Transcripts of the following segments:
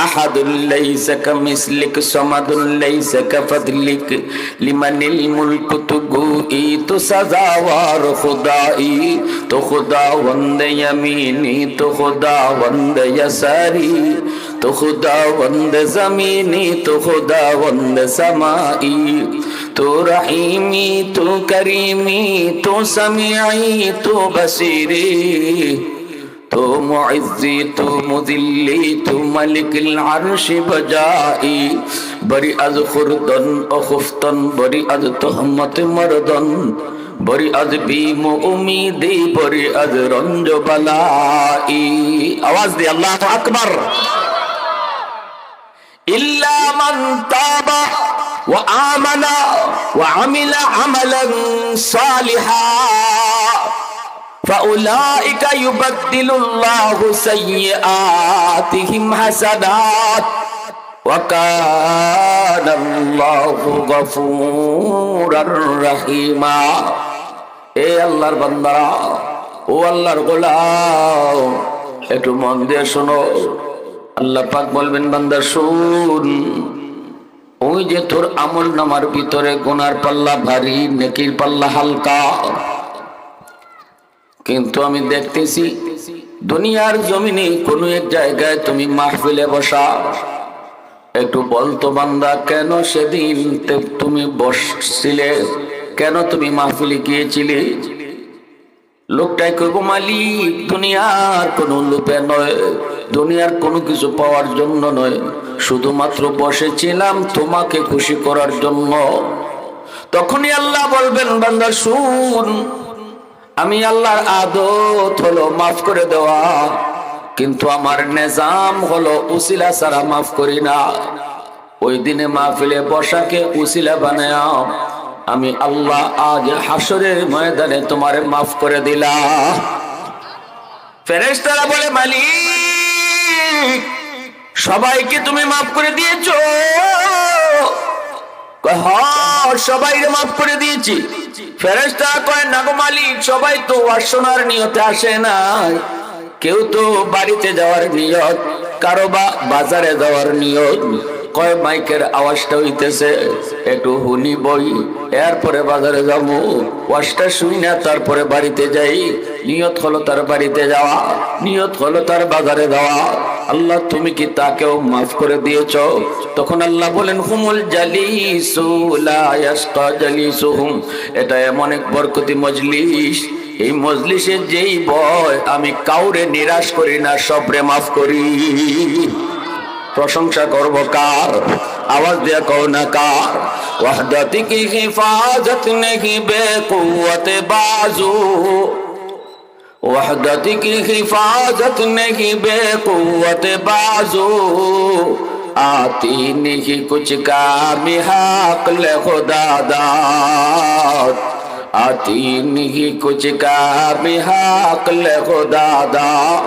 আহাদুল লাইসা কামিসলিক সামাদুল লাইসা কাফাদলিক লিমানিল মুলকু তুগুই তো সাজাওয়ার খুদাই তো খুদাওয়ান্দ ইয়ামিনি তো খুদাওয়ান্দ ইয়াসারি তো খুদাওয়ান্দ জমিনি তো খুদাওয়ান্দ সামাই তো রহিমি তো করিমি তো সামিঈ তো বসীরি তো মুইজ্জি তো মুযিল্লি তো মালিকুল আরশ বজাই বরি আজ খুরদন ও খুফতন বরি আজ তুহমত মরদন বরি আজ বিম উম্মীদি বরি আজ রঞ্জ বালাই। আওয়াজ দি আল্লাহু আকবার। ইল্লা মান তাবা ওয়া আমানা ওয়া আমিলা আমালান সালিহা فأولئك يبدل الله سيئاتهم حسنات وكان الله غفورا رحيما। এ আল্লাহর বান্দারা, ও আল্লাহর গোলাম, একটু মন দিয়ে শোনো। আল্লাহ পাক বলবেন, বান্দা শুন, ওই যে তোর আমল নামার ভিতরে গুনার পাল্লা ভারী, নেকির পাল্লা হালকা, কিন্তু আমি দেখতেছি দুনিয়ার জমিনে কোন এক জায়গায় তুমি মাহফিলে বসা। একটু বলতো বান্দা, কেন সেদিন তুমি বসছিলে, কেন তুমি মাহফিলে গিয়েছিলে? লোকটাই কইব, মালিক দুনিয়ার কোন লোভে নয়, দুনিয়ার কোনো কিছু পাওয়ার জন্য নয়, শুধুমাত্র বসেছিলাম তোমাকে খুশি করার জন্য। তখনই আল্লাহ বলবেন, বান্দা শুন, আমি আল্লাহর আদত হলো মাফ করে দেওয়া, কিন্তু আমার নিজাম হলো উসিলা ছাড়া মাফ করি না। ওই দিনে মাহফিলে বসাকে উসিলা বানায়া আমি আল্লাহ আজ হাসরের ময়দানে তোমারে মাফ করে দিলাম। ফেরেশতারা বলে, মালিক সবাইকে তুমি মাফ করে দিয়েছো? হ্যাঁ, সবাইকে মাফ করে দিয়েছি। ফেরেশতারা কয়, না গো মালিক, সবাই তো শোনার নিয়তে আসে না, কেউ তো বাড়িতে যাওয়ার নিয়ত, কারো বা বাজারে যাওয়ার নিয়ত। কয় মাইকের আওয়াজটা হইতেছে, একটু হুনি বই, এরপরে বাজারে যাবো, ওয়াজটা শুই না তারপরে বাড়িতে যাই। নিয়ত হলো তার বাড়িতে যাওয়া, নিয়ত হলো তার বাজারে যাওয়া। আল্লাহ তুমি কি তাকেও মাফ করে দিয়েছ? তখন আল্লাহ বলেন, হুমুল জালিসু লা ইয়াশকা জালিসুহুম, এটা এমন এক বরকতি মজলিস, এই মজলিসে যেই বয় আমি কাউরে নিরাশ করি না, সবরে মাফ করি। প্রশংসা করব কার? আওয়াজ দিয়া কও না কার? ওয়াহদাতি কি হিফাজত নেহি বেকুওয়াতে বাজু, ওয়াহদাতি কি হিফাজত নেহি বেকুওয়াতে বাজু, आती नहीं कुछ काम हक ले खुदा दाद, आती नहीं कुछ काम हक ले खुदा दाद।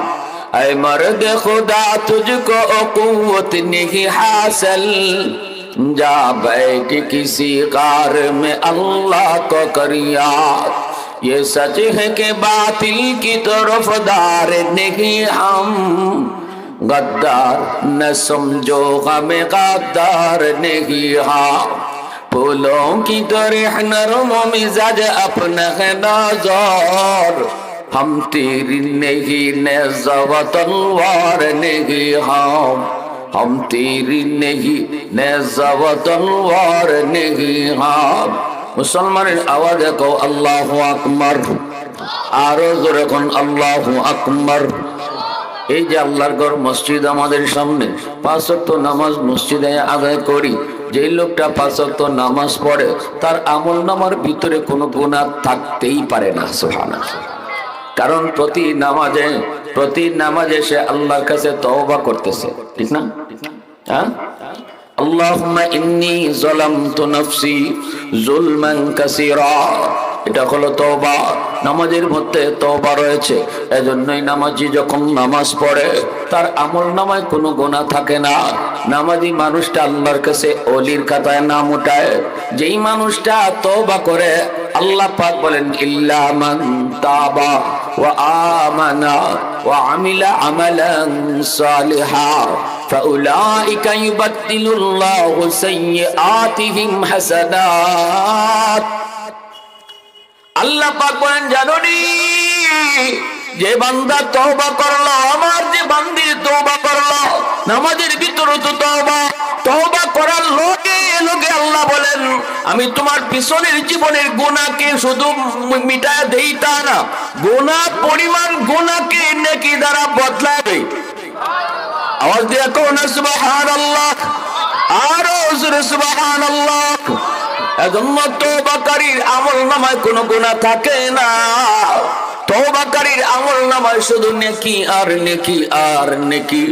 ऐ मर्द खुदा तुझको कुव्वत नहीं हासिल, जा बैठ किसी गार में अल्लाह को कर याद। ये सच है कि बातिल की तरफदार नहीं हम, गद्दार न समझो हमें गद्दार नहीं हाँ। फूलों की तरह नरम मिजाज अपना है नजर, हम तेरी नहीं नेज़ा तलवार नहीं हाँ, हम तेरी नहीं नेज़ा तलवार नहीं हाँ। मुसलमाনের আওয়াজে কও আল্লাহু আকবার, আরো জোরে কোন আল্লাহু আকবার। এই যে আল্লাহর ঘর মসজিদ আমাদের সামনে, 5 ওয়াক্ত নামাজ মসজিদে আদায় করি, যেই লোকটা 5 ওয়াক্ত নামাজ পড়ে তার আমলনামার ভিতরে কোনো গুনাহ থাকতেই পারে না। সুবহানাল্লাহ। কারণ প্রতি নামাজে সে আল্লাহর কাছে তওবা করতেছে, ঠিক না? হ্যাঁ, আল্লাহুম্মা ইন্নী যালামতু নাফসি যুলমান কাসীরা, এটা হলো তওবা। নামাজের মধ্যে তওবা রয়েছে, এজন্যই নামাজি যখন নামাজ পড়ে তার আমলনামায় কোনো গুনাহ থাকে না। নামাজি মানুষটা আল্লাহর কাছে ওলির খাতায় নাম উঠায়। যেই মানুষটা তওবা করে, আল্লাহ পাক বলেন, ইল্লা মান তাবা ওয়া আমানা ওয়া আমিলা আমালান সালিহা, ফাউলাইকা ইউবাদদিলুল্লাহু সাইয়্যাতিহিম হাসানাত। আল্লাহ পাক বলেন, জানোনি যে বান্দা তওবা করলো, আমার যে বান্দি তওবা করলো, নামাজের ভিতরে তো তওবা করার লগে লগে আল্লাহ বলেন আমি তোমার পিছনের জীবনের গুনাহকে শুধু মিটায় দেই তা না, গুনাহ পরিমাণ গুনাহকে নেকি দ্বারা বদলায় দেই। আওয়াজ দিয়ে কোন সুবহানাল্লাহ, আরো জোরে সুবহানাল্লাহ। এজন্য তওবাকারীর আমলনামায় কোনো গুনাহ থাকে না, তওবাকারীর আমলনামায় শুধু নেকি আর নেকি আর নেকি।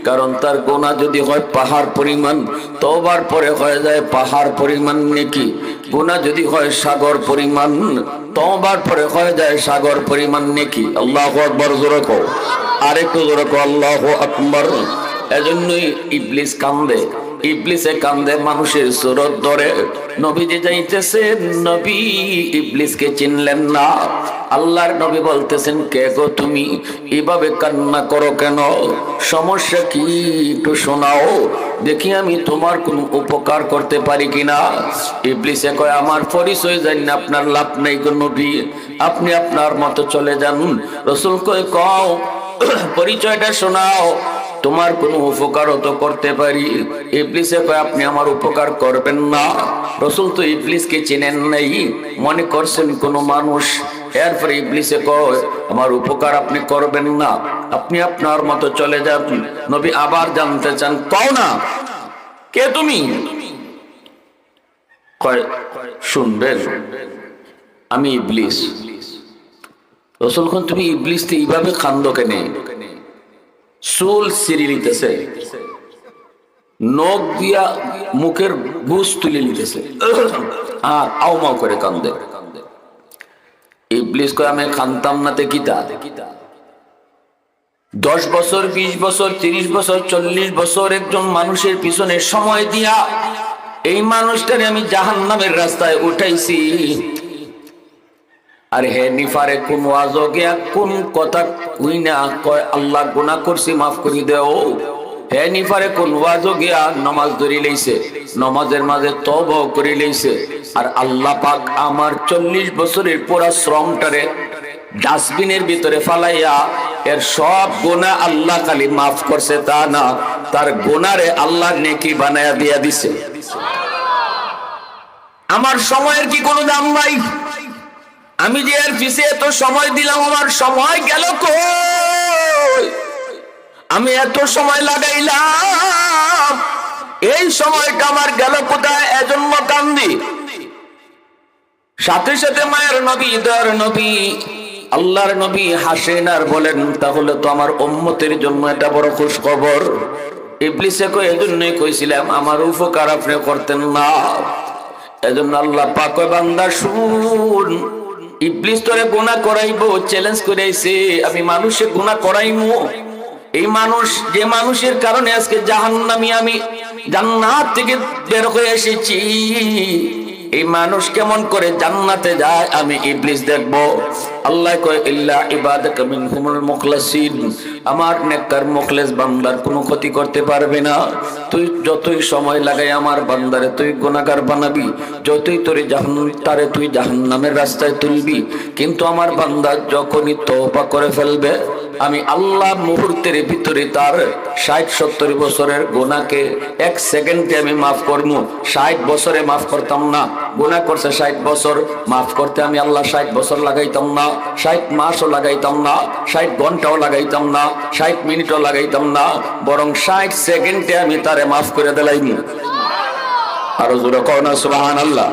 কারণ তার গুনাহ যদি হয় পাহাড় পরিমাণ, তওবার পরে হয়ে যায় পাহাড় পরিমাণ নেকি। গুনাহ যদি হয় সাগর পরিমাণ, তওবার পরে হয়ে যায় সাগর পরিমাণ নেকি। আল্লাহু আকবার, জোরে কও, আরেকটু জোরে কও, আল্লাহু আকবার। এজন্যই ইবলিস কান্দে, ইবলিসে কান্দে মানুষের সুরত ধরে। নবীজি যাইতেছেন, নবী ইবলিসকে চিনলেন না। আল্লাহর নবী বলতেছেন, কে গো তুমি, এভাবে কান্না করো কেন, সমস্যা কি একটু শোনাও দেখি, আমি তোমার কোন উপকার করতে পারি কিনা। ইবলিসে কয়, আমার পরিচয় জানি না, আপনার লাভ নেই গো নবী, আপনি আপনার মতো চলে যান। রাসূল কয়, কও পরিচয়টা শোনাও, তোমার কোনো উপকারও তো করতে পারি। ইবলিসে কয়, আপনি আমার উপকার করবেন না। রাসূল তো ইবলিসকে চিনেন নাই, মনে করছেন কোনো মানুষ। এরপরে ইবলিসে কয়, আমার উপকার আপনি করবেন না, আপনি আপনার মতো চলে যান। নবী আবার জানতে চান, কও না কে তুমি। কয়, শুনবেন আমি ইবলিস। রাসূল কোন, তুমি ইবলিস তে এইভাবে কান্দো কেন? চুল ছিঁড়ে নিতেছে, নখ দিয়া মুখের বুঝ তুলে নিতেছে, আর আউমাউ করে কান্দে। ইবলিস কয়, আমি কান্দতাম না তে কিতা? 10 বছর 20 বছর 30 বছর 40 বছর একজন মানুষের পিছনে সময় দিয়া এই মানুষটারে আমি জাহান্নামের রাস্তায় উঠাইছি। আর হে নিফারে কোন ওয়াজ গিয়া কোন কথা কই না, কয় আল্লাহ গুনাহ করছি মাফ করে দেও। হে নিফারে কোন ওয়াজ গিয়া নামাজ ধরি লইছে, নামাজের মাঝে তওবা করে লইছে। আর আল্লাহ পাক আমার 40 বছরের পুরা শ্রমটারে ডাস্টবিনের ভিতরে ফালাইয়া এর সব গুনাহ আল্লাহ খালি মাফ করছে তা না, তার গুনারে আল্লাহ নেকি বানায়া দিয়া দিছে। আমার সময়ের কি কোনো দাম নাই? আমি যে এর পিছে এত সময় দিলাম, আমার সময় গেল কই? আমি এত সময় লাগাইলাম, এই সময়টা আমার গেল কোথায়? এজন্য কান্দি। সাথে সাথে মায়ের নবী, দয়ার নবী, আল্লাহর নবী হাসেন আর বলেন, তাহলে তো আমার উম্মতের জন্য এটা বড় খুশ খবর। ইবলিসে কই, এজন্যই কইছিলাম আমার উপকার আপনি করতেন না। এজন্য আল্লাহ পাক কয়, বান্দা শুন, ইবলিস তোরে গুনাহ করাইবো, চ্যালেঞ্জ করাইছে, আমি মানুষে গুনাহ করাইমু। এই মানুষ, যে মানুষের কারণে আজকে জাহান্নামী, আমি জান্নাত থেকে বের হয়ে এসেছি, এই মানুষ কেমন করে জান্নাতে যায় আমি ইবলিস দেখবো। আল্লাহ কয়, ইল্লা ইবাদাকা মিনহুমুল মুখলাসিন, আমার নেককার মুখলেস বান্দার কোনো ক্ষতি করতে পারবে না। তুই যতই সময় লাগাই আমার বান্দারে তুই গুনাহগার বানাবি, যতই তারে তুই জাহান্নামের রাস্তায় তুলবি, কিন্তু আমার বান্দা যখনই তওবা করে ফেলবে, আমি আল্লাহ মুহূর্তের ভিতরে তার 60-70 বছরের গুনাহকে 1 সেকেন্ডে আমি মাফ করবো। 60 বছরে মাফ করতাম না, গুনাহ করছে 60 বছর, মাফ করতে আমি আল্লাহ 60 বছর লাগাইতাম না, 60 মাসও লাগাইতাম না, 60 ঘন্টাও লাগাইতাম না, 60 মিনিটও লাগাইতাম না, বরং 60 সেকেন্ডে আমি তারে মাফ করে দিলাম। আরো জোরে কও না সুবহানাল্লাহ।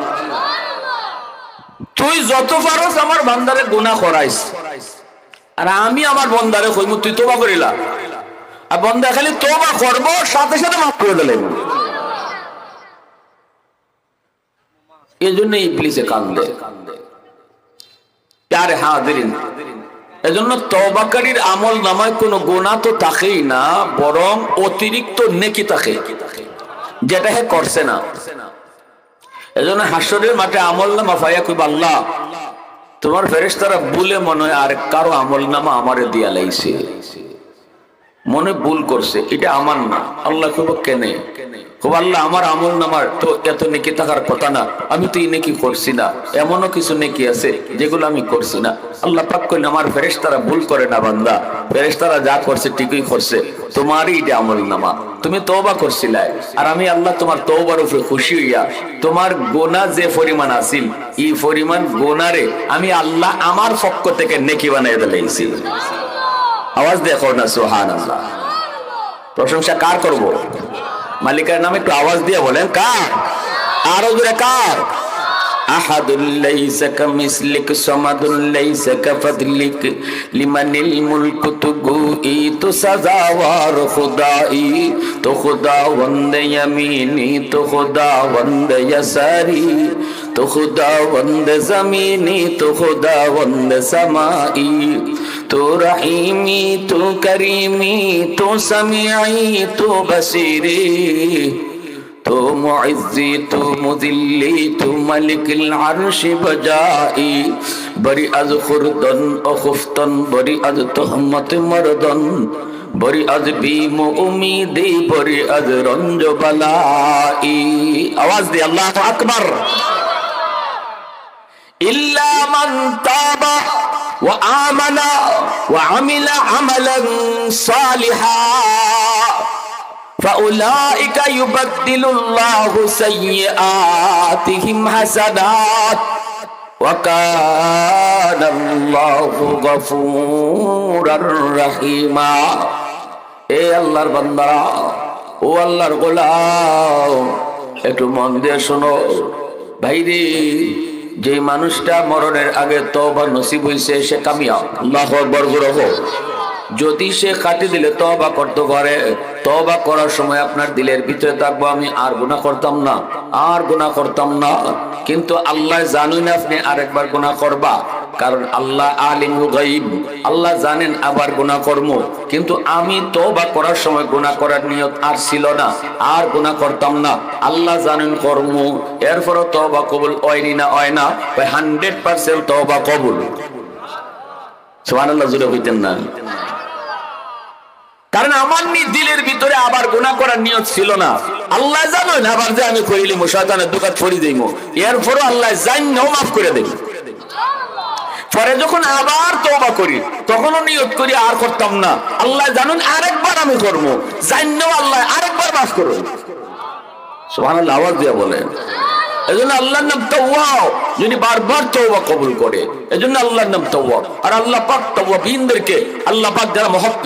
তুই যত পারস আমার বান্দারে গুনাহ করাইস, আর আমি আমার বন্দারে কইমু তুই তওবা করিলা, আর বন্দা খালি তওবা করব সাথে সাথে মাফ করে দিলাম। এজন্য ইবলিসে কান্দে। প্যারে হাজিরিন, এজন্য তওবাকারীর আমল নামায় কোনো গুনাহ তো থাকেই না, বরং অতিরিক্ত নেকি থাকে, যেটা হে করছে না। এজন্য হাসরের মাঠে আমল নামা পাইয়া কইবা, আল্লাহ তোমার ফেরেশতারা বলে মনে হয় আর কারো আমল নামা আমারে দিয়া লাইছে। মনে ভুল করছে, এটা আমার না। আল্লাহ খুব কেনে, খুব আল্লাহ আমার আমল নামার তো এত নেকি থাকার কথা না, আমি তো এই নেকি করছি না। এমনও কিছু নেকি আছে যেগুলো আমি করছি না। আল্লাহ পাক কইন আমার ফেরেশতারা ভুল করে না বান্দা, ফেরেশতারা যা করছে ঠিকই করছে, তোমারই এটা আমল নামা, তুমি তওবা করছিলা। আর আমি আল্লাহ তোমার তওবার উপরে খুশি হইয়া তোমার গুনাহ যে পরিমাণ আছিল এই পরিমাণ গুনাহরে আমি আল্লাহ আমার পক্ষ থেকে নেকি বানাই দিয়েছি। আওয়াজ দেখো না সুবহানাল্লাহ। প্রশংসা কার করব? মালিকের নামে একটু আওয়াজ দিয়ে বলেন কার? আরো জোরে কার? আহাদুল লাইসা কামিসলিক সামাদুল লাইসা কাফাদলিক লিমানিল মুলকু তুগুই তো সাজাওয়ার খুদাই তো খুদাওয়ান্দ ইয়ামিনি তো খুদাওয়ান্দ ইয়াসারি তো খুদাওয়ান্দ জমিনি তো খুদাওয়ান্দ সামাই তো রহিমি তো করিমি তো সামিঈ তো বসিরি তো মুইজ্জি তো মুযিল্লি তো মালিকুল আরশি বজাই বরি আজ খুরদন ও খুফতন বরি আজ তুহমত মরদন বরি আজ বিম উম্মীদি বরি আজ রঞ্জ বালাই। আওয়াজ দি আল্লাহু আকবার। ইল্লা মান তাবা ওয়া আমানা ওয়া আমিলা আমালান সালিহা فأولئك يبدل الله سيئاتهم حسنات وكان الله غفورا رحيما। এ আল্লাহর বান্দারা, ও আল্লাহর গোলাম, একটু মন দিয়ে শোনো ভাইরে, যে মানুষটা মরণের আগে তওবা নসিব হইছে সে কামিয়াব। আল্লাহু আকবার জোরে হোক। যদি সে কাটি দিলে তওবা করতে পারে, তওবা করার সময় আপনার দিলের ভিতরে থাকবো আমি আর গুনাহ করতাম না, আর গুনাহ করতাম না, কিন্তু আল্লাহ জানেন আপনি আরেকবার গুনাহ করবা, কারণ আল্লাহ আলিমুল গায়ব, আল্লাহ জানেন আবার গুনাহ করব, কিন্তু আমি তওবা করার সময় গুনাহ করার নিয়ত আর ছিল না, আর গুনাহ করতাম না, আল্লাহ জানেন করব, এরপরও তওবা কবুল হয়নি না, হয় না, 100% তওবা কবুল। সুবহানাল্লাহ জোরে হইতেন না? কারণ আমার দিলের ভিতরে আবার গুনাহ করার নিয়ত ছিল না। আল্লাহ জানেন আবার যে আমি কইলি শয়তানের দোকাত ফড়ি দেইমু, এরপরও আল্লাহ জানেনও মাফ করে দেন। পরে যখন আবার তওবা করি তখনও নিয়ত করি আর করতাম না, আল্লাহ জানেন আরেকবার আমি করব, জানেনও আল্লাহ আরেকবার মাফ করুন। সুবহানাল্লাহ আওয়াজ দিয়ে বলেন। এজন্য আল্লাহর নাম তাওয়াব, যিনি বারবার তওবা কবুল করে, এজন্য আল্লাহর নাম তাওয়াব। আর আল্লাহ পাক তাওয়াবিনদেরকে, আল্লাহ পাক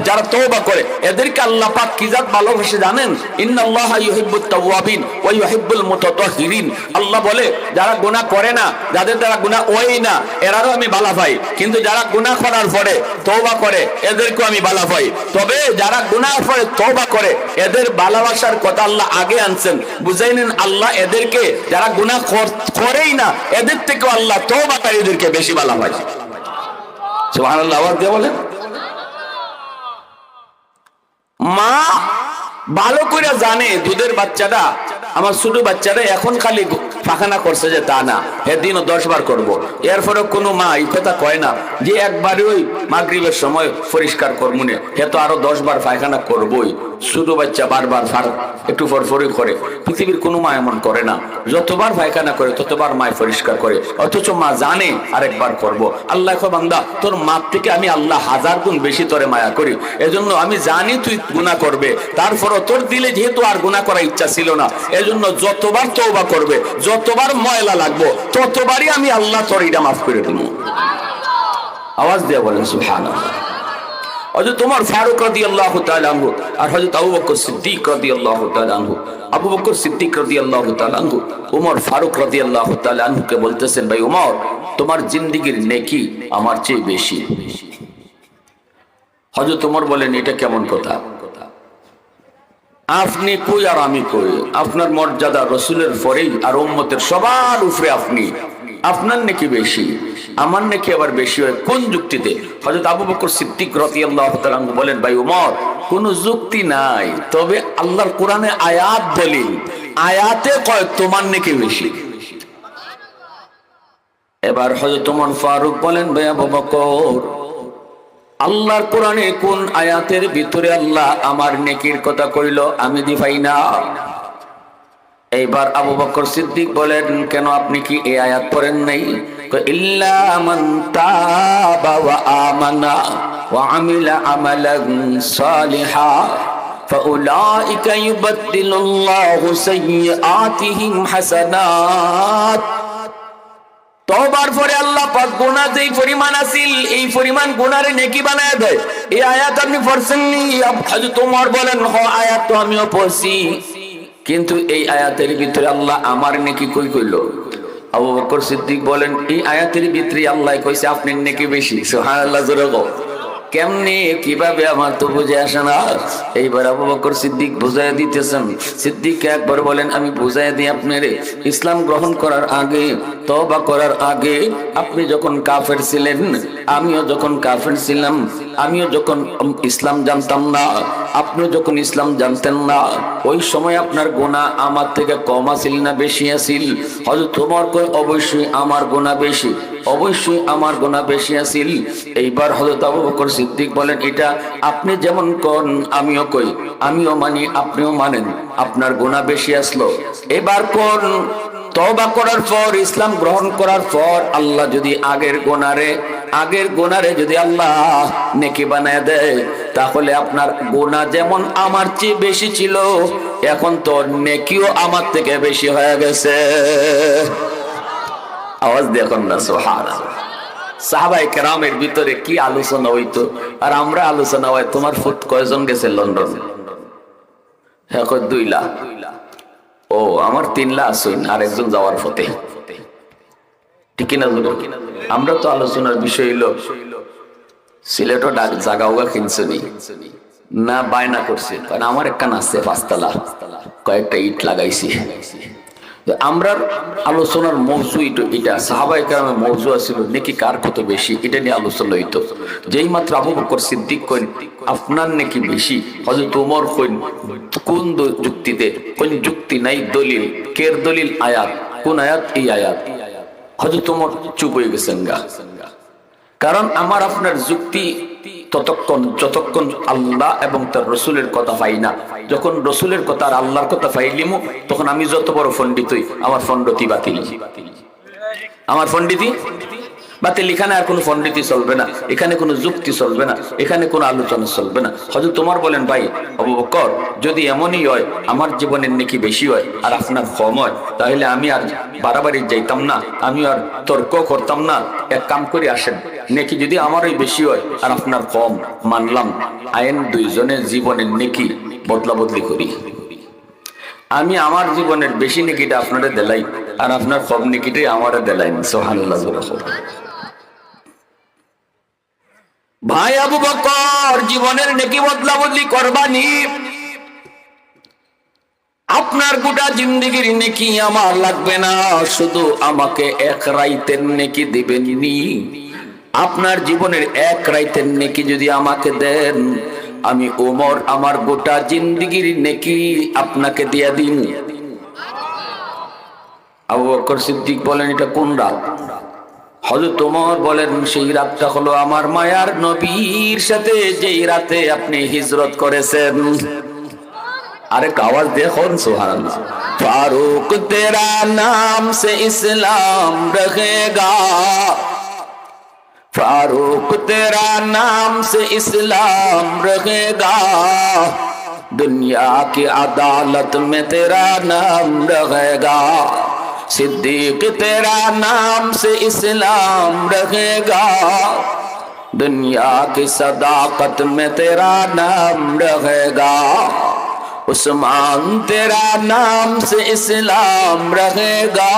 যারা তওবা করে এদেরকে আল্লাহ পাক কি জাত ভালোবাসে জানেন? ইন্নাল্লাহা ইউহিব্বুত তাওয়াবিন ওয়া ইউহিব্বুল মুতাতাহহিরিন। আল্লাহ বলে যারা গুনাহ করে না, যাদের দ্বারা গুনাহ হয় না, এরারও আমি ভালো পাই, কিন্তু যারা গুনাহ করার পরে তওবা করে এদেরকেও আমি ভালো পাই। তবে যারা গুনাহের পরে তওবা করে এদের ভালোবাসার কথা আল্লাহ আগে আনছেন, বুঝাইলেন আল্লাহ এদেরকে, যারা গুনাহ করেই না এদের থেকে আল্লাহ তওবাকারীদেরকে বেশি ভালোবাসে। সুবহানাল্লাহ আওয়াজ দিয়ে বলেন। মা ভালো করে জানে দুধের বাচ্চাটা, আমার ছোট বাচ্চাটা এখন খালি পাখানা করছে যে তা না, এদিনও 10 বার করবো, এরপরে কোনো মা এই কথা কয় না যে একবারে ওই মাগরিবের সময় পরিষ্কার করবো, হে তো আরো 10 বার পায়খানা করবোই। ছোট বাচ্চা বারবার একটু ফরফরি করে, পৃথিবীর কোনো মা এমন করে না, যতবার পায়খানা করে ততবার মায় পরিষ্কার করে, অথচ মা জানে আরেকবার করব। আল্লাহ কয় বান্দা তোর মা থেকে আমি আল্লাহ 1000 গুণ বেশি তোরে মায়া করি, এজন্য আমি জানি তুই গুনাহ করবে, তারপরও তোর দিলে যেহেতু আর গুনাহ করার ইচ্ছা ছিল না, এজন্য যতবার তওবা করবে, যতবার ময়লা লাগবো, ততবারই আমি আল্লাহ তোর এটা মাফ করে দেব। আওয়াজ দিয়ে বলেন সুবহানাল্লাহ। হযরত ওমর ফারুক রাদিয়াল্লাহু তাআলা আনহু আর হযরত আবু বকর সিদ্দিক রাদিয়াল্লাহু তাআলা আনহু, আবু বকর সিদ্দিক রাদিয়াল্লাহু তাআলা আনহু ওমর ফারুক রাদিয়াল্লাহু তাআলা আনহুকে বলতেছেন, ভাই ওমর তোমার জিন্দেগীর নেকি আমার চেয়ে বেশি। হযরত ওমর বলেন এটা কেমন কথা? আপনি কই আর আমি কই, আপনার মর্যাদা রাসূলের পরেই আর উম্মতের সবার উপরে আপনি, আপনার নাকি বেশি, আমার নাকি আবার বেশি হয় কোন যুক্তিতে? হযরত আবু বকর সিদ্দিক রাদিয়াল্লাহু তাআলা বলেন, ভাই ওমর কোনো যুক্তি নাই, তবে আল্লাহর কোরআনে আয়াত দলিল, আয়াতে কয় তোমার নাকি বেশি। এবার হযরত ওমর ফারুক বলেন, ভাই আবু বকর আল্লাহর কোরআনে কোন আয়াতের ভিতরে আল্লাহ আমার নেকির কথা কইল আমি দিফাই না? এইবার আবু বকর সিদ্দিক বলেন, কেন আপনি কি এই আয়াত পড়েন নাই? ইল্লা মান তাবা ওয়া আমানা ওয়া আমিলা আমালান সালিহা ফাউলাইকা ইউবাদদিলুল্লাহু সাইয়্যাতিহিম হাসানাত। তওবার পরে আল্লাহ পাক গুনাহ যেই পরিমাণ আছিল এই পরিমাণ গুনারে নেকি বানায় দেয়। এই আয়াত আপনি পড়ছেন নি? হযরত ওমর বলেন, হ আয়াত তো আমিও পড়ছি, কিন্তু এই আয়াতের ভিতরে আল্লাহ আমার নেকি কই কইল? আবু বকর সিদ্দিক বলেন, এই আয়াতের ভিতরে আল্লাহ কইছে আপনার নেকি বেশি। সুবহানাল্লাহ, জোরে কও। কেমনে, কিভাবে, আমার তো বুঝে আসে না। এইবার আবু বকর সিদ্দিক বুঝাই দিতেছেন। সিদ্দিক একবার বলেন, আমি বুঝাই দিই আপনারে, ইসলাম গ্রহণ করার আগে, তওবা করার আগে আপনি যখন কাফের ছিলেন, আমিও যখন কাফের ছিলাম, আমিও যখন ইসলাম জানতাম না, আপনিও যখন ইসলাম জানতেন না, ওই সময় আপনার গুনাহ আমার থেকে কম আছিল না বেশি আছিল? হযরত ওমর কই, অবশ্যই আমার গুনাহ বেশি, অবশ্যই আমার গুনাহ বেশি আছিল। এইবার হযরত আবু বকর সিদ্দিক বলেন, এটা আপনি যেমন কোন আমিও কই, আমিও মানি আপনিও মানেন, আপনার গুনাহ বেশি আসলো। এবার কোন তওবা করার পর, ইসলাম গ্রহণ করার পর আল্লাহ যদি আগের গুনারে যদি আল্লাহ নেকি বানায় দেয়, তাহলে আপনার গুনাহ যেমন আমার চেয়ে বেশি ছিল, এখন তো নেকিও আমার থেকে বেশি হয়ে গেছে। আওয়াজ দেখুন না, সুবহানাল্লাহ। সাহাবায়ে কেরামের ভিতরে কি আলোচনা হইতো, আর আমরা আলোচনা হয়, তোমার ফুট কয়জন গেছে লন্ডন? হ্যাঁ, 2 লাখ। ও, আমার 3 লাখ আসুন, আর একজন যাওয়ার পথে। ঠিক কিনা? আমরা তো আলোচনার বিষয় হইল সিলেটও জাগাওগা কিনছনি না বায়না করছে, কারণ আমার একটা আছে 5 তলা, কয়েকটা ইট লাগাইছি। আমরা আলোচনার মৌজু এটা, সাহাবায়ে কেরামের মৌজু ছিল নেকি কার কত বেশি, এটা নিয়ে আলোচনা হইতো। যেই মাত্র আবু বকর সিদ্দিক কইন আপনার নেকি বেশি, হযরত ওমর কইন কোন যুক্তিতে? কোন যুক্তি নাই, দলিল। কের দলিল? আয়াত। কোন আয়াত? এই আয়াত। হযরত ওমর চুপ হয়ে গেছেন গা। কারণ আমার আপনার যুক্তি যতক্ষণ আল্লাহ এবং তার রসুলের কথা পাই না, যখন রসুলের কথা আর আল্লাহর কথা পাইলিমু, তখন আমি যত বড় পণ্ডিত হই, আমার পণ্ডিতি বাতিল, আমার পণ্ডিতি বাতিল। এখানে আর কোনো পণ্ডিতি চলবে না, এখানে কোনো যুক্তি চলবে না, এখানে কোনো আলোচনা চলবে না। হযরত ওমর বলেন, ভাই আবু বকর, যদি এমনই হয় আমার জীবনের নেকি বেশি হয় আর আপনার কম হয়, তাহলে আমি আর বাড়াবাড়ি যাইতাম না, আমি আর তর্ক করতাম না। এক কাম করে আসেন, নেকি যদি আমারই বেশি হয় আর আপনার কম, মানলাম, আইন দুইজনের জীবনের নেকি বদলা বদলি করি। আমি আমার জীবনের বেশি নেকিটা আপনারা দেলাই, আর আপনার কম নেকিটাই আমারে দেলাইন। সুবহানাল্লাহ। ভাই আবু বকর, জীবনের নেকি বদলা বদলি করবানি? আপনার গোটা জিন্দেগির নেকি আমার লাগবে না, শুধু আমাকে এক রাইতের নেকি দিবেন নি। আপনার জীবনের এক রাইতের নেকি যদি আমাকে দেন, আমি ওমর আমার গোটা জিন্দেগির নেকি আপনাকে দিয়া দিন। আবু বকর সিদ্দিক বলেন, এটা কোন রাত? হযরত ওমর বলেন, সেই রাতটা হলো আমার মায়ার নবীর সাথে যেই রাতে আপনি হিজরত করেছেন। আরে আওয়াজ দেখুন, সুবহানাল্লাহ। ফারুক তেরা নাম সে ইসলাম রখেগা, फारूक तेरा नाम से इस्लाम रहेगा, दुनिया की अदालत में तेरा नाम रहेगा, सिद्दीक तेरा नाम से इस्लाम रहेगा, दुनिया की सदाकत में तेरा नाम रहेगा, उस्मान तेरा नाम से इस्लाम रहेगा,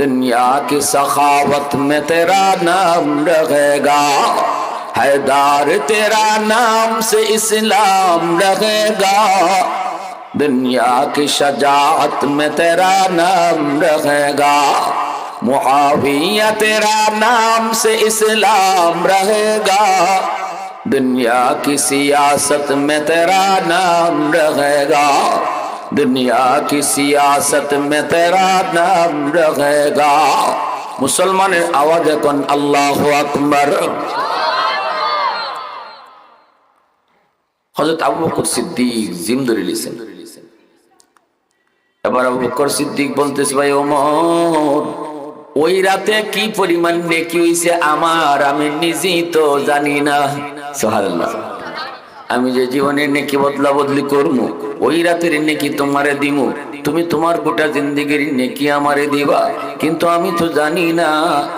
दुनिया की सखावत में तेरा नाम रहेगा, हैदर तेरा नाम से इस्लाम रहेगा, दुनिया की शजाअत में तेरा नाम रहेगा, मुआविया तेरा नाम से इस्लाम रहेगा, दुनिया की सियासत में तेरा नाम रहेगा, दुनिया की सियासत में तेरा नाम रहेगा। मुसलमाনের আওয়াজ এখন আল্লাহু আকবার। হযরত আবু বকর সিদ্দিক জিম ধরে নিয়েছেন। এবার আবু বকর সিদ্দিক বলতেছে, ভাই ওমর, ওই রাতে কি পরিমাণ নেকি হইছে আমার আমি নিজেই তো জানি না। সুবহানাল্লাহ। আমি যে জীবনের নেকি বদলা বদলি করবো, ওই রাতের নেকি তোমারে দিমু, তুমি তোমার গোটা জিন্দেগির নেকি আমারে দিবা, কিন্তু আমি তো জানি না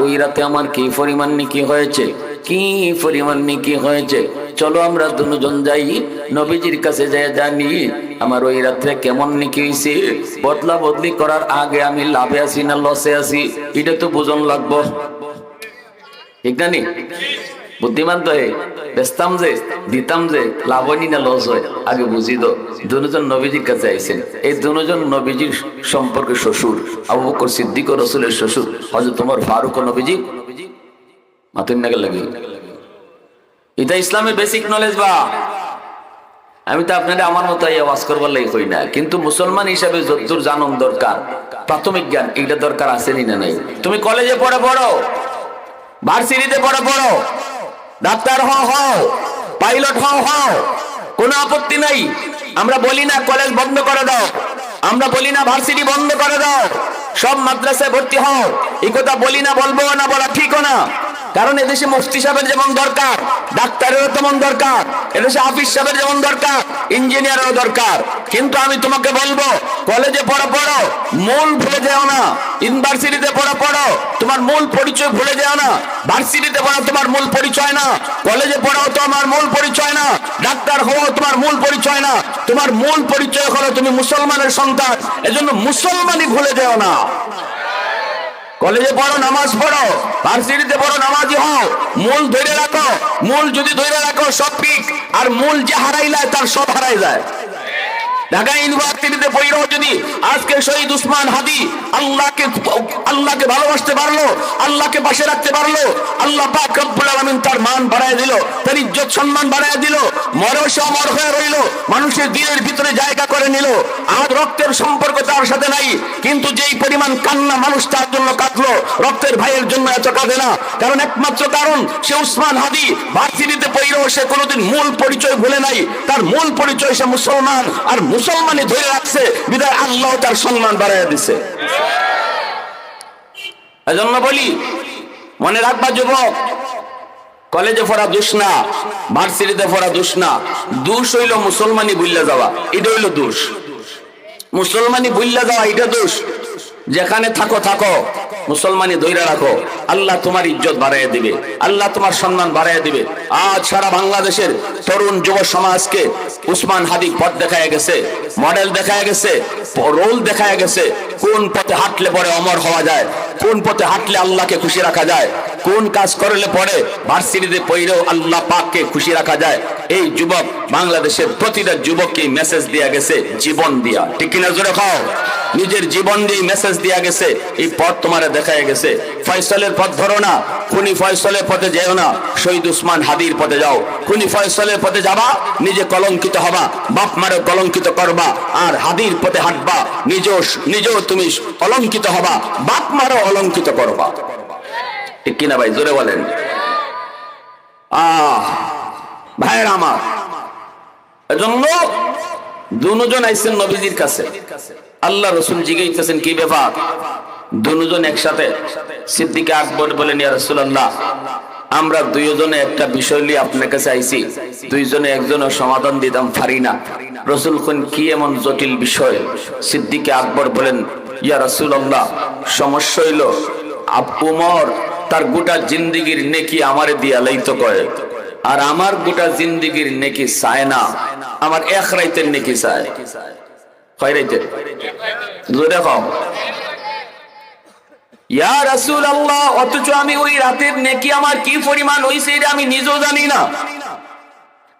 ওই রাতে আমার কি পরিমাণ নেকি হয়েছে, কি পরিমাণ নেকি হয়েছে। চলো আমরা দুজন যাই, নবীজির কাছে যাই জানি আমার ওই রাত্রে কেমন নেকি হয়েছে। বদলা বদলি করার আগে আমি লাভে আছি না লসে আছি এটা তো বুঝন লাগবো, ঠিক না? বুদ্ধিমান তো বেচতাম যে দিতাম যে লাভ হয় না লস হয় আগে বুঝি তো। দুজন নবীজির কাছে আইছেন, এই দুজন নবীজির সম্পর্কে শ্বশুর, আবু বকর সিদ্দিক ও রাসূলের শ্বশুর হযরত ওমর ফারুক ও নবীজি মাতুন নাগে লাগে। এটা ইসলামের বেসিক নলেজ। বা আমি তো আপনাদের আমার মতো আওয়াজ করবার লাগি কই না, কিন্তু মুসলমান হিসাবে যতদূর জানন দরকার প্রাথমিক জ্ঞান এটা দরকার আছে না নাই? তুমি কলেজে পড়ো, ভার্সিটিতে পড়ো, ডাক্তার হও, পাইলট হও, কোনো আপত্তি নাই। আমরা বলি না কলেজ বন্ধ করে দাও, আমরা বলি না ভার্সিটি বন্ধ করে দাও, সব মাদ্রাসায় ভর্তি হও, এই কথা বলি না, বলবো না, বলা ঠিক না। কারণ এদেশে মুফতি সাহেবের যেমন দরকার, ডাক্তারেরও তেমন দরকার, এদেশে হাফিজ সাহেবের যেমন দরকার, ইঞ্জিনিয়ারেরও দরকার। কিন্তু আমি তোমাকে বলবো কলেজে পড়ো, মূল ভুলে যেও না। ইউনিভার্সিটিতে পড়ো, তোমার মূল পরিচয় ভুলে যেও না। ভার্সিটিতে পড়ো, তোমার মূল পরিচয় না। কলেজে পড়াও তোমার মূল পরিচয় না। ডাক্তার হও তোমার মূল পরিচয় না। তোমার মূল পরিচয় হলো তুমি মুসলমানের সন্তান, এজন্য মুসলমানই ভুলে যেও না। কলেজে পড়ো, নামাজ পড়ো, ভার্সিটিতে পড়ো, নামাজি হও, মূল ধরে রাখো। মূল যদি ধরে রাখো সব ঠিক, আর মূল যে হারাইলায় তার সব হারাই যায়। ঢাকা ইউনিভার্সিটিতে পড়াও যদি আজকে শহীদ উসমান হাদি আল্লাহকে ভালোবাসতে পারলো, আল্লাহকে পাশে রাখতে পারলো, আল্লাহ পাক রব্বুল আলামিন তার মান বাড়ায় দিল, তার ইজ্জত সম্মান বাড়ায় দিল, মরেও সে অমর হয়ে রইল, মানুষের দিলের ভিতরে জায়গা করে নিল। আজ রক্তের সম্পর্ক তার সাথে নাই, কিন্তু যেই পরিমাণ কান্না মানুষ তার জন্য কাঁদলো, রক্তের ভাইয়ের জন্য এত কাঁদে না। কারণ একমাত্র কারণ সে উসমান হাদি ভার্সিটিতে পড়াও সে কোনোদিন মূল পরিচয় ভুলে নাই। তার মূল পরিচয় সে মুসলমান, আর মুসলমানই ধরে রাখছে, বিদায় আল্লাহ তার সম্মান বাড়াইয়া দিছে। এজন্য বলি মনে রাখবা যুবক, কলেজে পড়া দোষ না, ভার্সিটিতে পড়া দোষ না, দোষ হইল মুসলমানি ভুললে যাওয়া, এটা হইল দোষ। মুসলমানি ভুললে যাওয়া এটা দোষ। যেখানে থাকো মুসলমানি ধইরা রাখো, আল্লাহ তোমার ইজ্জত বাড়াইয়া দিবে, আল্লাহ তোমার সম্মান বাড়াইয়া দিবে। আজ সারা বাংলাদেশের তরুণ যুব সমাজকে উসমান হাদি পথ দেখায় গেছে, মডেল দেখায় গেছে, রোল দেখায় গেছে, কোন পথে হাঁটলে পরে অমর হওয়া যায়, কোন পথে হাঁটলে আল্লাহকে খুশি রাখা যায়, কোন কাজ করলে পরে ভার্সিটিতে পড়েও আল্লাহ পাককে খুশি রাখা যায়। এই যুবক বাংলাদেশের প্রতিটা যুবককে মেসেজ দিয়া গেছে জীবন দিয়া, ঠিক কিনা জোরে খাও, নিজের জীবন দিয়ে মেসেজ দিয়া গেছে। এই পথ তোমারে দেখায় গেছে। ফয়সালের পথ ধরো না, খুনি ফয়সালের পথে যেও না, শহীদ উসমান হাদির পথে যাও। খুনি ফয়সালের পথে যাবা, নিজে কলঙ্কিত হবা, বাপ মারে কলঙ্কিত করবা, আর হাদির পথে হাঁটবা, নিজেও তুমি অলঙ্কিত হবা, বাপ মারও অলঙ্কিত করবা, ঠিক কিনা ভাই জোরে বলেন। ভাইয়ের আমার, এজন্য দুজন আইছেন নবীজির কাছে, আল্লাহ রসুল জিজ্ঞাসা কি ব্যাপার? দুজন একসাথে। সিদ্দিক আকবর বলেন, ইয়া রাসূলুল্লাহ, আমরা দুইজনে একটা বিষয় নিয়ে আপনার কাছে আইছি, দুইজনে একজনের সমাধান দিতাম পারি না। রাসূল কোন কি এমন জটিল বিষয়? সিদ্দিক আকবর বলেন, ইয়া রাসূলুল্লাহ, সমস্যা হইল উমর তার গোটা জিন্দেগির নেকি আমারে দিয়া লাইতো কয়, আর আমার গোটা জিন্দেগির নেকি চায় না, আমার এক রাইতের নেকি চায়। কয় রাইতের? জোরে কও। ইয়া রাসূলুল্লাহ, অথচ আমি ওই রাতের নেকি আমার কি পরিমাণ হইছে এটা আমি নিজেও জানি না।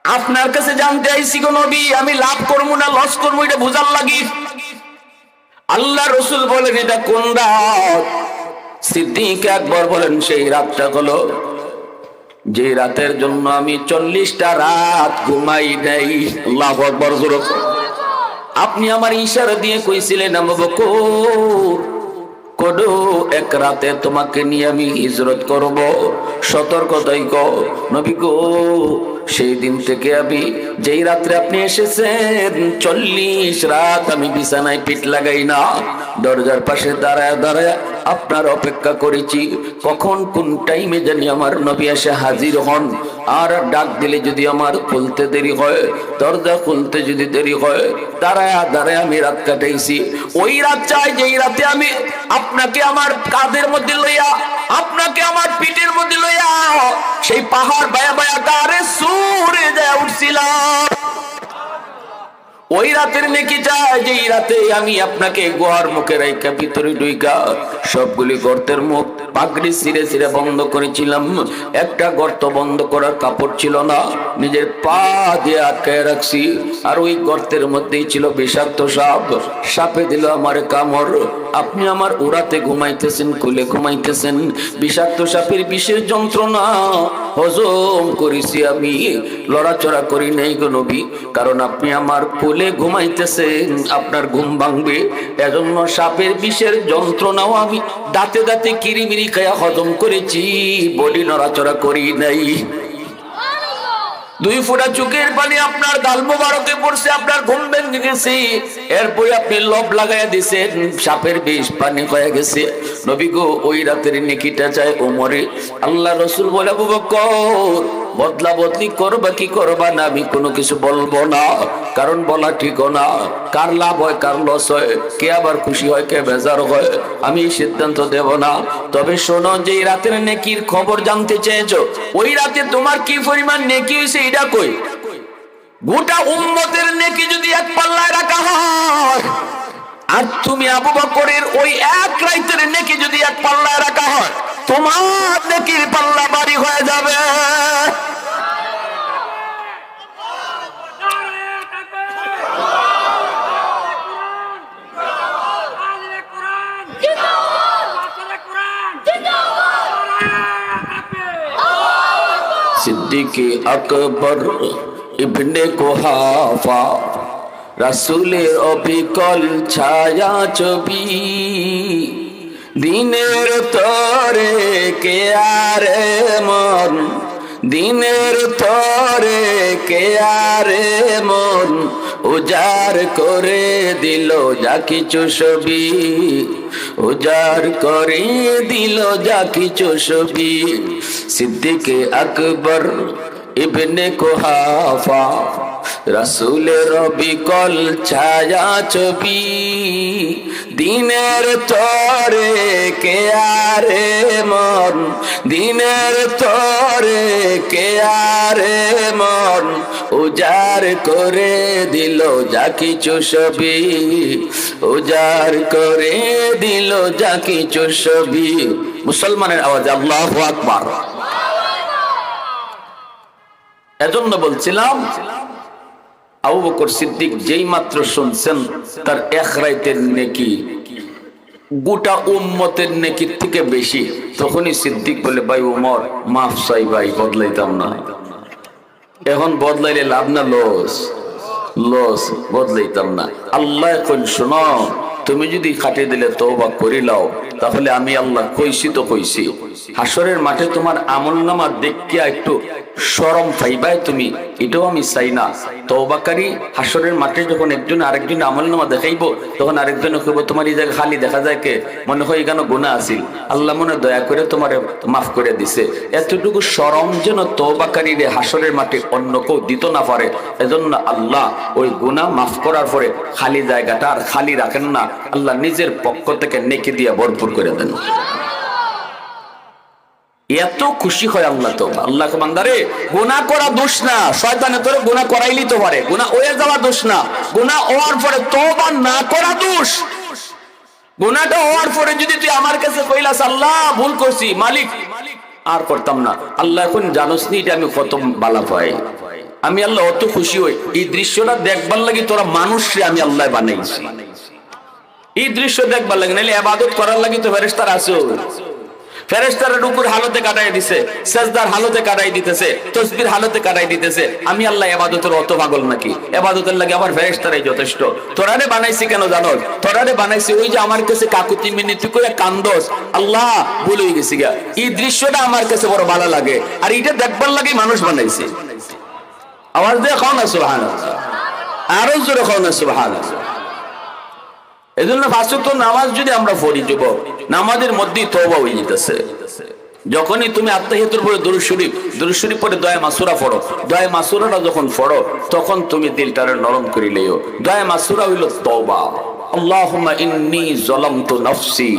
আপনার কাছে জানতে আইছি গো নবী, আমি লাভ করবো না লস করবো এটা বুঝার লাগি। আল্লাহ রসুল বলেন, এটা কোন রাত? সিদ্দিক আকবর বলেন, সেই রাতটা হলো যে রাতের জন্য আমি 40টা রাত ঘুমাই নাই। আল্লাহু আকবার। আপনি আমার ইশারা দিয়ে কইছিলেন, আবু বকর কোন এক রাতে তোমাকে নিয়ে আমি হিজরত করব, সতর্কতাই গো নবী গো, সেই দিন থেকে আমি যেই রাত্রে আপনি এসেছেন 40 রাত আমি বিছানায় পিঠ লাগাই না, দরজার পাশে দাঁড়ায় দাঁড়ায় আপনার অপেক্ষা করেছি কখন কোন টাইমে জানি আমার নবী এসে হাজির হন। আর ডাক দিলে যদি আমার খুলতে দেরি হয়, দরজা খুলতে যদি দেরি হয়, দাঁড়ায় দাঁড়ায় আমি রাত কাটাইছি। ওই রাত চাই যেই রাতে আমি আপনাকে আমার কাঁধের মধ্যে লইয়া, আপনাকে আমার পিঠের মধ্যে লইয়া সেই পাহাড় বায়া বায়া গারে সুরে যায় উঠছিলাম। ওই রাতের নেকি চাই যেই রাতে আমি আপনাকে গুহার মুখে রাইখা ভিতরে ঢুইকা সবগুলি গর্তের মুখ পাগড়ি ছিঁড়ে ছিঁড়ে বন্ধ করেছিলাম। একটা গর্ত বন্ধ করার কাপড় ছিল না, নিজের পা দিয়ে আটকায় রাখছি। আর ওই গর্তের মধ্যেই ছিল বিষাক্ত সাপ। সাপে দিল আমার কামড়। আপনি আমার উড়াতে ঘুমাইতেছেন, খুলে ঘুমাইতেছেন। বিষাক্ত সাপের বিষের যন্ত্রণা হজম করেছি আমি, লড়াচড়া করি নাই গো নবী, কারণ আপনি আমার কোলে ঘুমাইতেছেন, আপনার ঘুম ভাঙবে। এজন্য সাপের বিষের যন্ত্রণাও আমি দাঁতে দাঁতে কিরিমিরি খায়া হজম করেছি, বডি নড়াচড়া করি নাই। 2 ফোঁটা চোখের পানি আপনার গাল মোবারকে পড়ছে, আপনার ঘুম ভেঙে গেছে। এরপরে আপনি লব লাগাইয়া দিছেন, সাপের বিষ পানি হয়ে গেছে। নবী গো ওই রাতের নেকিটা চায় ওমরে। আল্লাহ রসুল বলে আবু বকর বদলা বদলি করবা কি করবা না আমি কোনো কিছু বলবো না, কারণ বলা ঠিক না। কার লাভ হয় কার লস হয়, কে আবার খুশি হয় কে বেজার হয়, আমি সিদ্ধান্ত দেব না। তবে শোনো, যে রাতের নেকির খবর জানতে চেয়েছো, ওই রাতে তোমার কি পরিমাণ নেকি হয়েছে এটা কই। গোটা উম্মতের নেকি যদি এক পাল্লায় রাখা হয়, আর তুমি আবু বকরের ওই এক রাতের নেকি যদি এক পাল্লায় রাখা হয়, তোমার নেকির পাল্লা বাড়ি হয়ে যাবে। সিদ্দিকে আকবর ইবনে কুহাফা রাসূলের অবিকল ছায়া ছবি, দিনের তরে কে আরে মন, দিনের তরে কে আরে মন, উজার করে দিল যা কিছু ছবি, উজার করে দিল যা কিছু ছবি। সিদ্দিকে আকবর ইবনে কুহাফা রাসূলের বিকল ছায়া ছবি, দিনের তরে কে আরে মন, দিনের তরে কে আরে মন, উজার করে দিল যা কিছু ছবি, উজার করে দিল যা কিছু ছবি। মুসলমানের আওয়াজ আল্লাহু আকবার। এজন্য বলছিলাম আবু বকর সিদ্দিক যেই মাত্র শুনছেন তার এক রাতের নেকি গোটা উম্মতের নেকির থেকে বেশি, তখনই সিদ্দিক বলে ভাই ওমর মাফ চাই ভাই, বদলাইতাম না। এখন বদলাইলে লাভ না লস, লস, বদলাইতাম না। আল্লাহ এখন শোনো, তুমি যদি খাটিয়ে দিলে তওবা করিলাও, তাহলে আমি আল্লাহ কইছি তো কইছি, হাসরের মাঠে তোমার আমলনামা দেখিয়া একটু শরম পাইবাই তুমি, এটাও আমি চাই না। তওবাকারী হাসরের মাঠে যখন একজন আরেকজন আমলনামা দেখাইবো, তখন আরেকজন কইব তোমার এই জায়গা খালি দেখা যায় কে, মনে হয় এখানে গুনাহ আছিল, আল্লাহ মনে দয়া করে তোমারে মাফ করে দিছে। এতটুকু শরম যেন তওবাকারীরে হাসরের মাঠে অন্য কেউ দিত না পারে। এজন্য আল্লাহ ওই গুনাহ মাফ করার পরে খালি জায়গাটা আর খালি রাখেন না, আল্লাহ নিজের পক্ষ থেকে নেকি দিয়ে ভরপুর করে দেন। এত খুশি হয় আল্লাহ। তো আল্লাহ বান্দারে গুনাহ করা দোষ না, শয়তানে তোরে গুনাহ করাইলি তো পারে, গুনাহ হয়ে যাওয়া দোষ না, গুনাহ হওয়ার পরে তওবা না করা দোষ। গুনাহটা হওয়ার পরে যদি তুই আমার কাছে কইলাস আল্লাহ ভুল করছি মালিক আর করতাম না, আল্লাহ এখন জানোস নি এটা আমি কত বালা পাই, আমি আল্লাহ অত খুশি হই। এই দৃশ্যটা দেখবার লাগি তোরা মানুষরে আমি আল্লাহ বানাইছি, এই দৃশ্য দেখবার লাগে, নাহলে ইবাদত করার লাগি তো ফেরেশতারা আছে। ফেরেশতারা রুকুর হালতে কাটাই দিছে, সাজদার হালতে কাটাই দিতেছে, তাসবির হালতে কাটাই দিতেছে। আমি আল্লাহ ইবাদতের অত পাগল নাকি? ইবাদতের লাগে আমার ফেরেশতারাই যথেষ্ট। তোরারে বানাইছি কেন জানো? তোরারে বানাইছি ওই যে আমার কাছে কাকুতি মিনতি করে কান্দস, আল্লাহ ভুল হয়ে গেছি গা, এই দৃশ্যটা আমার কাছে বড় ভালো লাগে, আর এটা দেখবার লাগে মানুষ বানাইছে। আওয়াজ দিয়ে খাও না সুবহানাল্লাহ, আরো জোরে খাও না সুবহানাল্লাহ। এই জন্য পাঁচ ওয়াক্ত নামাজ যদি আমরা পড়ি যুবক, নামাজের মধ্যেই তওবা হয়ে যেতেছে। যখনই তুমি আত্তাহিয়াতুর পরে দুরূদ শরীফ পরে দোয়া মাসুরা পড়ো, দোয়া মাসুরাটা যখন পড়ো তখন তুমি দিলটারে নরম করে লইও। দোয়া মাসুরা হইল তওবা। আল্লাহুম্মা ইন্নী যালামতু নাফসি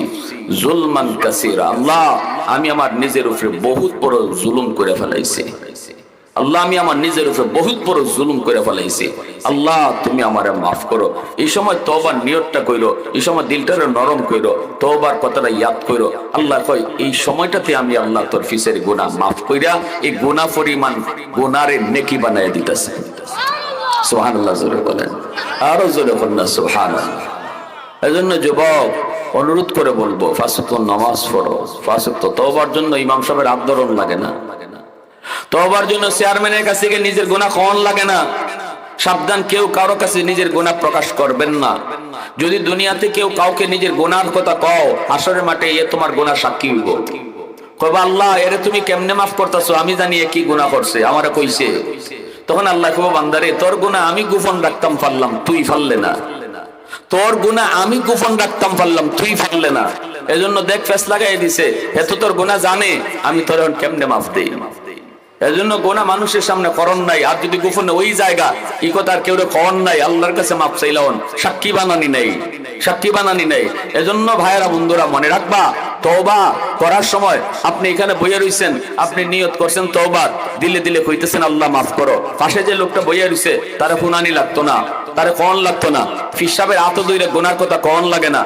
যুলমান কাসীরা। আল্লাহ, আমি আমার নিজের উপরে বহুত বড় জুলুম করে ফেলাইছি। আল্লাহ, আমি আমার নিজের উপরে বহুত বড় জুলুম করে ফেলাইছি। আল্লাহ, তুমি আমারে মাফ করো। এই সময় তওবার নিয়তটা কইরো, এই সময় দিলটারে নরম কইরো, তওবার কথাটা ইয়াদ কইরো। আল্লাহ কয় এই সময়টাতে আমি আল্লাহ তোর ফিসের গুনাহ মাফ কইরা এই গুনাহ পরিমাণ গুনারে নেকি বানায় দিতেছে। সুবহানাল্লাহ জোরে বলেন, আরো জোরে বলেন না সুবহানাল্লাহ। এজন্য যুবক অনুরোধ করে বলবো, পাঁচ ওয়াক্ত নামাজ পড়ো। পাঁচ ওয়াক্ত তওবার জন্য ইমাম সাহেবের আন্দোলন লাগে না, তওবার জন্য চেয়ারম্যানের কাছে গিয়ে নিজের গুনাহ কওয়ান লাগে না। সাবধান, কেউ কারো কাছে নিজের গুনাহ প্রকাশ করবেন না। যদি দুনিয়াতে কেউ কাউকে নিজের গুনাহর কথা কও, হাসরের মাঠে এ তোমার গুনাহ সাক্ষী হইব। কইবা আল্লাহ, এরে তুমি কেমনে মাফ করতেছো? আমি জানি এ কি গুনাহ করছে, আমারে কইছে। তখন আল্লাহ কইবো, বান্দারে তোর গুনাহ আমি গোপন রাখতাম পারলাম, তুই পারলে না। তোর গুনাহ আমি গোপন রাখতাম পারলাম, তুই পারলে না। এজন্য দেখ ফেস লাগাই দিছে, এত তোর গুনাহ জানে, আমি তোর কেমনে মাফ দেই? এজন্য গুনাহ মানুষের সামনে করন নাই। আর যদি গোপনে ওই জায়গা এই কথা আর কেউ করন নাই, আল্লাহর কাছে মাফ চাইলাম, সাক্ষী বানানি নাই, সাক্ষী বানানি নাই। এজন্য ভাইয়েরা বন্ধুরা মনে রাখবা, তওবা করার সময় আপনি এখানে বইয়া রইছেন, আপনি নিয়ত করছেন তওবার, দিলে দিলে কইতেছেন আল্লাহ মাফ করো। পাশে যে লোকটা বইয়া রইছে তারা ফুনানি লাগতো না, তারে কন লাগতো না, ফিসাবের হাত ধরে গুনার কথা কন লাগে না।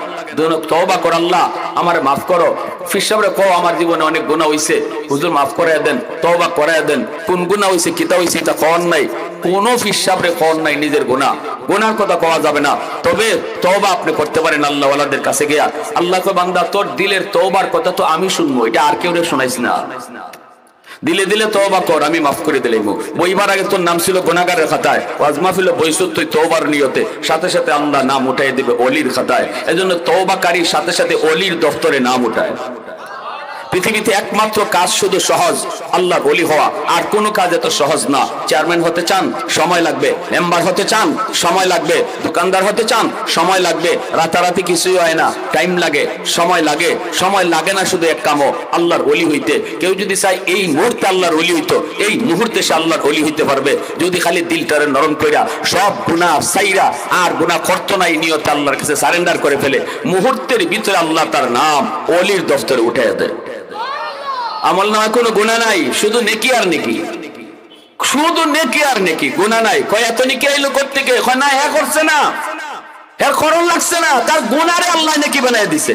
তওবা কর, আল্লাহ আমারে মাফ করো। ফিসাবরে কও আমার জীবনে অনেক গুনাহ হইছে, হুজুর মাফ করায় দেন, তওবা করায় দেন। কোন গুনাহ হইছে, কিতা হইছে, এটা কন নাই। কোন ফিসাবরে কন নাই নিজের গুনাহ, গুনার কথা কওয়া যাবে না। তবে তওবা আপনি করতে পারেন আল্লাহ ওয়ালাদের কাছে গিয়া। আল্লাহ কয় বান্দা, তোর দিলের তওবার কথা তো আমি শুনবো, এটা আর কেউ শোনাইছ না। দিলে দিলে তওবা কর, আমি মাফ করে দিলাম। বইবার আগে তোর নাম ছিল গুনাহগারের খাতায়, ওয়াজ মাহফিলে বইছত তুই তওবার নিয়তে, সাথে সাথে আল্লাহ নাম উঠাই দিবে ওলির খাতায়। এজন্য তওবাকারীর সাথে সাথে ওলির দফতরে নাম উঠায়। পৃথিবীতে একমাত্র কাজ শুধু সহজ, আল্লাহর ওলি হওয়া। আর কোনো কাজ এত সহজ না। চেয়ারম্যান হতে চান, সময় লাগবে। মেম্বার হতে চান, সময় লাগবে। দোকানদার হতে চান, সময় লাগবে। রাতারাতি কিছুই হয় না, টাইম লাগে, সময় লাগে। সময় লাগে না শুধু এক কামও, আল্লাহর ওলি হইতে। কেউ যদি চায় এই মুহূর্তে আল্লাহর ওলি হইতো, এই মুহূর্তে সে আল্লাহর ওলি হইতে পারবে, যদি খালি দিলটারে নরম কইরা সব গুনাহ সাইরা আর গুনাহ করতো না এই নিয়তে আল্লাহর কাছে সারেন্ডার করে ফেলে, মুহূর্তের ভিতরে আল্লাহ তার নাম ওলির দফতরে উঠাইয়া দেয়। আমল নামায় কোনো গুনাহ নাই, শুধু নেকি আর নেকি, শুধু নেকি আর নেকি, গুনাহ নাই। কয় এত নেকি আইলো কোত্থেকে? কয় না, হ্যাঁ করছে না, হ্যাঁ করণ লাগছে না, তার গুনাহরে আল্লাহ নেকি বানায় দিছে,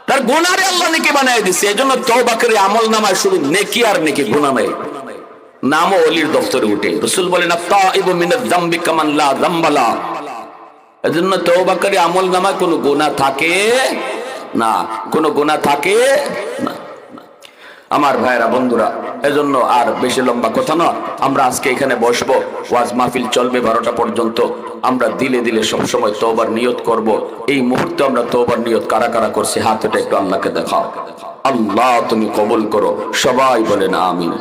তার গুনাহরে আল্লাহ নেকি বানায় দিছে। এজন্য তওবা করে আমল নামায় শুধু নেকি আর নেকি, গুনাহ নাই। নামও ওলির দফতরে উঠে। রাসূল বলেন আত-তাইবু মিনাজ যামবি কামান লা যামবা লা। এজন্য তওবা করে আমল নামায় কোনো গুনাহ থাকে না, কোনো গুনাহ থাকে না। আমার ভাইরা বন্ধুরা, এজন্য আর বেশি লম্বা কথা না, আমরা আজকে এখানে বসবো, ওয়াজ মাহফিল চলবে 12টা পর্যন্ত। আমরা দিলে দিলে সবসময় তওবার নিয়ত করব। এই মুহূর্তে আমরা তওবার নিয়ত কারা কারা করছি, হাতটা একটু আল্লাহকে দেখাও। আল্লাহ তুমি কবুল করো। সবাই বলেন আমিন,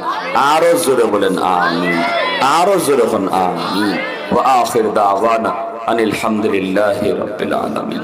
আরো জোরে বলেন আমিন, আরো জোরে বলেন আমিন। ওয়া আখির দাওয়ানা আনিল হামদুলিল্লাহি রাব্বিল আলামিন।